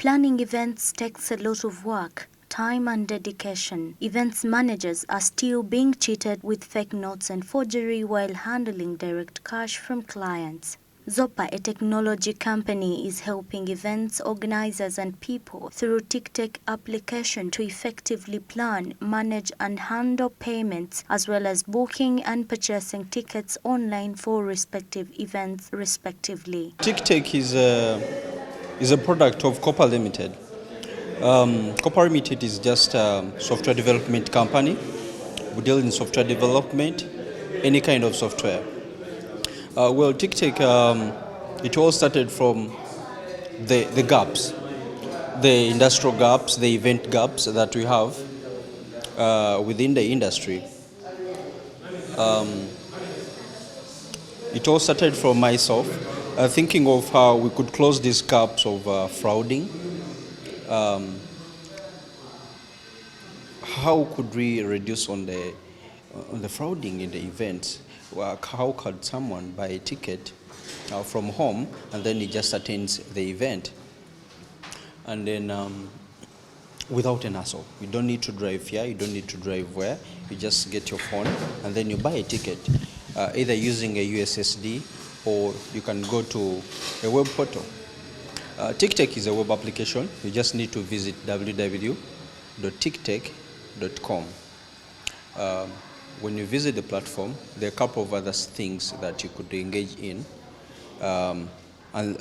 Planning events takes a lot of work, time and dedication. Events managers are still being cheated with fake notes and forgery while handling direct cash from clients. Xopa, a technology company, is helping events organizers and people through Ticteq application to effectively plan, manage and handle payments, as well as booking and purchasing tickets online for respective events respectively. Ticteq is a product of Xopa Limited. Xopa Limited is just a software development company. We deal in software development, any kind of software. Ticteq, it all started from the gaps, the industrial gaps, the event gaps that we have within the industry. It all started from myself, thinking of how we could close these gaps of frauding. How could we reduce on the frauding in the events? How could someone buy a ticket from home and then he just attends the event? And then without an hassle. You don't need to drive here, you don't need to drive where. You just get your phone and then you buy a ticket, either using a USSD or you can go to a web portal. Ticteq is a web application. You just need to visit www.ticteq.com. When you visit the platform, there are a couple of other things that you could engage in, and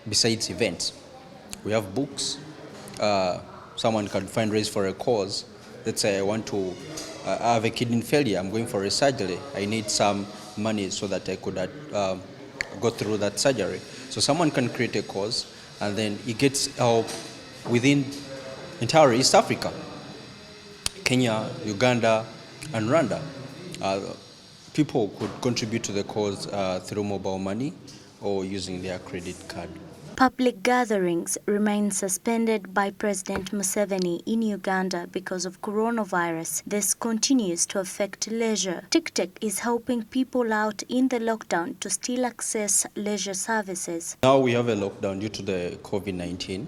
besides events. We have books. Someone can fundraise for a cause. Let's say I want to have a kidney failure. I'm going for a surgery. I need some money so that I could go through that surgery. So someone can create a cause, and then he gets help within entire East Africa, Kenya, Uganda, and Rwanda. People could contribute to the cause through mobile money or using their credit card. Public gatherings remain suspended by President Museveni in Uganda because of coronavirus. This continues to affect leisure. Ticteq is helping people out in the lockdown to still access leisure services. Now we have a lockdown due to the COVID-19.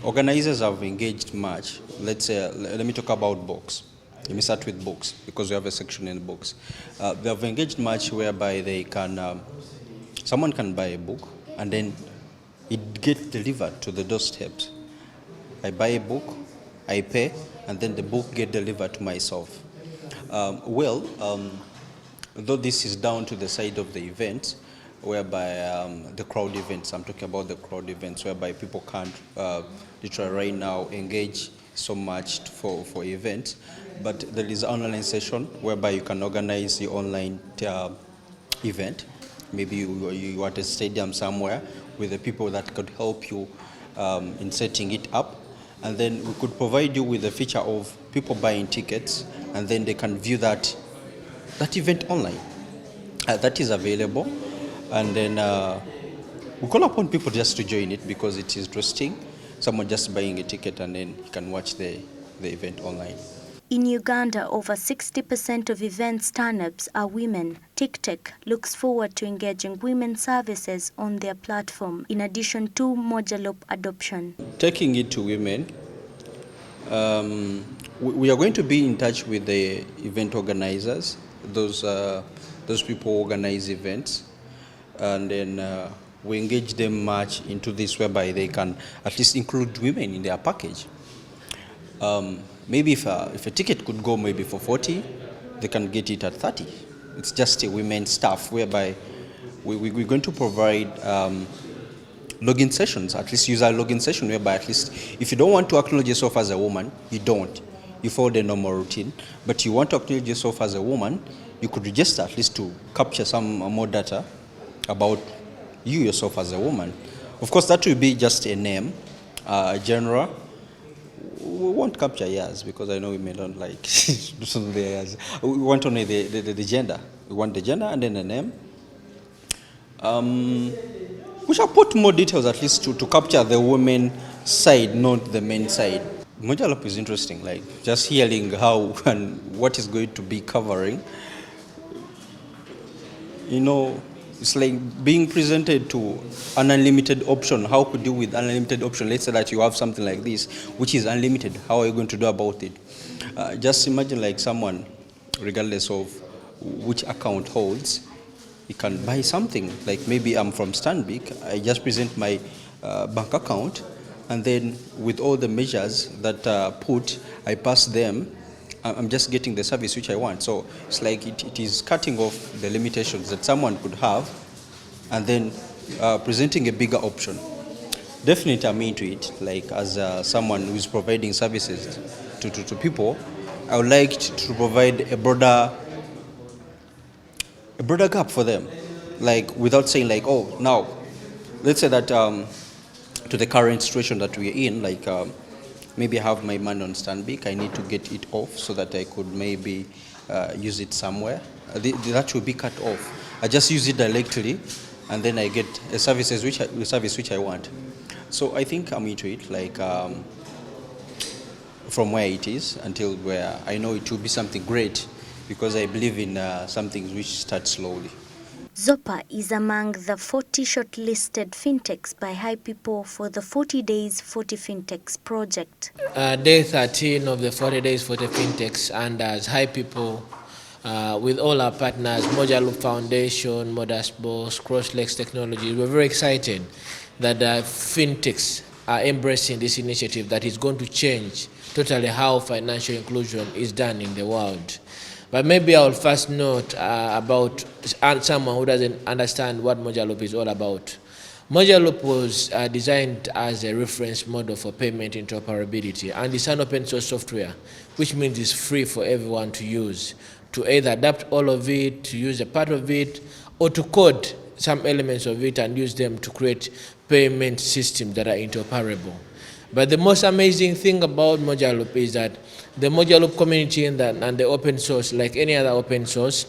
Organizers have engaged much. Let's say, let me talk about books. Let me start with books because we have a section in books. They have engaged much whereby they can, someone can buy a book and then it gets delivered to the doorstep. I buy a book, I pay, and then the book gets delivered to myself. Though this is down to the side of the event, whereby the crowd events, I'm talking about the crowd events, whereby people can't literally right now engage so much for events, but there is an online session whereby you can organize the online event. Maybe you are at a stadium somewhere with the people that could help you in setting it up, and then we could provide you with the feature of people buying tickets, and then they can view that event online. That is available. And then we call upon people just to join it because it is interesting. Someone just buying a ticket and then you can watch the event online. In Uganda, over 60% of event stand-ups are women. Ticteq looks forward to engaging women services on their platform, in addition to Mojalop adoption. Taking it to women, we are going to be in touch with the event organizers, those people who organize events, and then we engage them much into this whereby they can at least include women in their package. Maybe if a ticket could go maybe for 40, they can get it at 30. It's just a women's staff whereby we're going to provide login sessions, at least user login session, whereby at least if you don't want to acknowledge yourself as a woman, you don't. You follow the normal routine. But you want to acknowledge yourself as a woman, you could register at least to capture some more data about you yourself as a woman. Of course, that will be just a name, genre. We won't capture years because I know women don't like some of the years. We want only the gender. We want the gender and then the name. We shall put more details at least to capture the women side, not the men side. Mojalop is interesting, like just hearing how and what is going to be covering. You know, It's like being presented to an unlimited option. How could you with unlimited option? Let's say that you have something like this, which is unlimited. How are you going to do about it? Just imagine like someone, regardless of which account holds, you can buy something. Like maybe I'm from Stanbic, I just present my bank account, and then with all the measures that put, I pass them. I'm just getting the service which I want. So it's like it is cutting off the limitations that someone could have, and then presenting a bigger option. Definitely I'm into it, like as someone who is providing services to people. I would like to provide a broader gap for them, like without saying like, oh, now let's say that to the current situation that we're in, like maybe I have my money on Stanbic, I need to get it off so that I could maybe use it somewhere. That should be cut off. I just use it directly, and then I get a service which I want. So I think I'm into it, like from where it is until where I know it will be something great, because I believe in something which starts slowly. Xopa is among the 40 shortlisted fintechs by High People for the 40 Days 40 Fintechs project. Day 13 of the 40 Days 40 Fintechs, and as High People, with all our partners, Moja Loop Foundation, Modasbos, Crosslex Technology, we're very excited that fintechs are embracing this initiative that is going to change totally how financial inclusion is done in the world. But maybe I'll first note about someone who doesn't understand what Moja Loop is all about. Moja Loop was designed as a reference model for payment interoperability, and it's an open source software, which means it's free for everyone to use, to either adapt all of it, to use a part of it, or to code some elements of it and use them to create payment systems that are interoperable. But the most amazing thing about Moja Loop is that the Moja Loop community and the open source, like any other open source,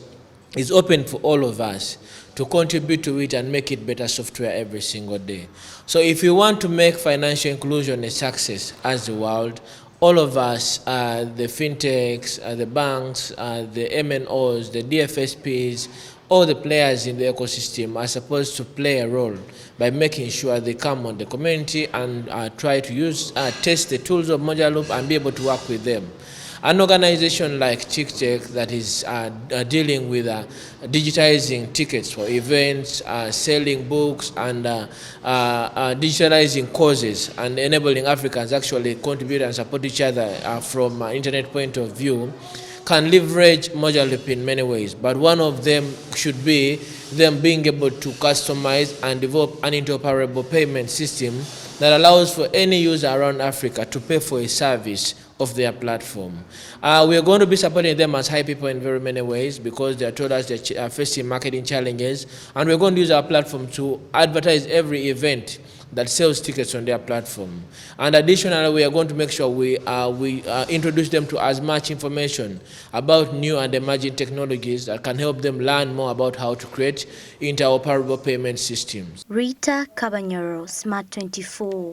is open for all of us to contribute to it and make it better software every single day. So if you want to make financial inclusion a success as the world, all of us, the fintechs, the banks, the MNOs, the DFSPs, all the players in the ecosystem are supposed to play a role by making sure they come on the community and try to use, test the tools of Moja Loop and be able to work with them. An organization like Ticteq that is dealing with digitizing tickets for events, selling books, and digitalizing courses, and enabling Africans actually contribute and support each other from an internet point of view, can leverage Moja Loop in many ways, but one of them should be them being able to customize and develop an interoperable payment system that allows for any user around Africa to pay for a service of their platform. We are going to be supporting them as High People in very many ways, because they have told us they are facing marketing challenges, and we're going to use our platform to advertise every event that sells tickets on their platform. And additionally, we are going to make sure we introduce them to as much information about new and emerging technologies that can help them learn more about how to create interoperable payment systems. Rita Cabanyoro, Smart 24.